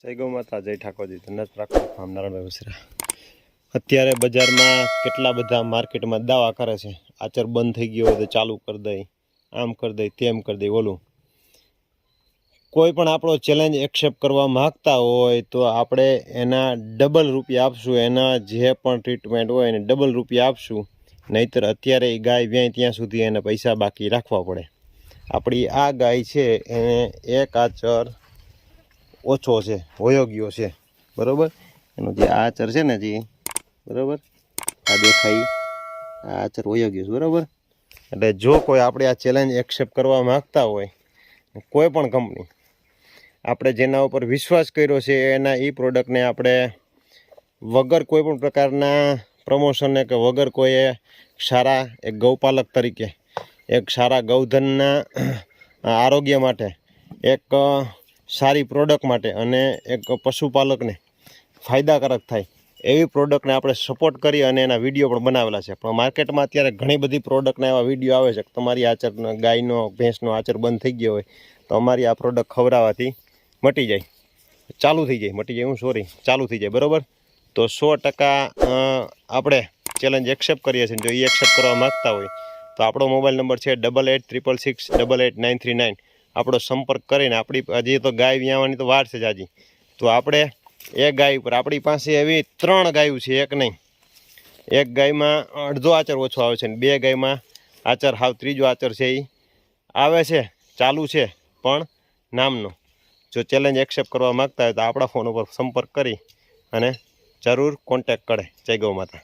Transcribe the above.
જય ગૌ માતા, જય ઠાકોરજી, ધન્યવાદ રાખો ફાર્મ નારાયણભાઈ વસરા। અત્યારે બજારમાં કેટલા બધા માર્કેટમાં દાવા કરે છે, આચર બંધ થઈ ગયો હોય તો ચાલુ કરી દઈ, આમ કરી દઈ, તેમ કરી દઈ, ઓલું। કોઈ પણ આપણો ચેલેન્જ એક્સેપ્ટ કરવા માગતા હોય તો આપણે એના ડબલ રૂપિયા આપશું, એના જે પણ ટ્રીટમેન્ટ હોય એને ડબલ રૂપિયા આપશું, નહીતર અત્યારે એ ગાય વ્યાય ત્યાં સુધી એને પૈસા બાકી રાખવા પડે। આપણી આ ગાય છે એને એક આચર ઓછો છે, હોયો ગયો છે, બરાબર। એનો જે આચર છે ને જે બરાબર આ દેખાય આ આચર હોયો ગયો છે, બરાબર। એટલે જો કોઈ આપણે આ ચેલેન્જ એક્સેપ્ટ કરવા માગતા હોય, કોઈ પણ કંપની આપણે જેના ઉપર વિશ્વાસ કર્યો છે એના એ પ્રોડક્ટને આપણે વગર કોઈ પણ પ્રકારના પ્રમોશનને કે વગર કોઈ સારા એક ગૌપાલક તરીકે, એક સારા ગૌધનના આરોગ્ય માટે, એક સારી પ્રોડક્ટ માટે અને એક પશુપાલકને ફાયદાકારક થાય એવી પ્રોડક્ટને આપણે સપોર્ટ કરી અને એના વિડીયો પણ બનાવેલા છે। પણ માર્કેટમાં અત્યારે ઘણી બધી પ્રોડક્ટના એવા વિડીયો આવે છે કે તમારી આચર ગાયનો ભેંસનો આચર બંધ થઈ ગયો હોય તો અમારી આ પ્રોડક્ટ ખવડાવવાથી મટી જાય, ચાલુ થઈ જાય, મટી જાય, હું સોરી ચાલુ થઈ જાય, બરાબર। તો 100% આપણે ચેલેન્જ એક્સેપ્ટ કરીએ છીએ। જો એ એક્સેપ્ટ કરવા માગતા હોય તો આપણો મોબાઈલ નંબર છે 8866688939। આપણો સંપર્ક કરીને આપણી હજી તો ગાય વ્યાવાની તો વાર છે જાજી, તો આપણે એક ગાય ઉપર આપણી પાસે એવી 3 ગાયું છે, એક નહીં, એક ગાયમાં અડધો આચર ઓછો આવે છે ને 2 ગાયમાં આચર હાવ ત્રીજો આચર છે એ આવે છે, ચાલુ છે પણ નામનો। જો ચેલેન્જ એક્સેપ્ટ કરવા માગતા હોય તો આપણા ફોન ઉપર સંપર્ક કરી અને જરૂર કોન્ટેક્ટ કરે। જય ગૌ માતા।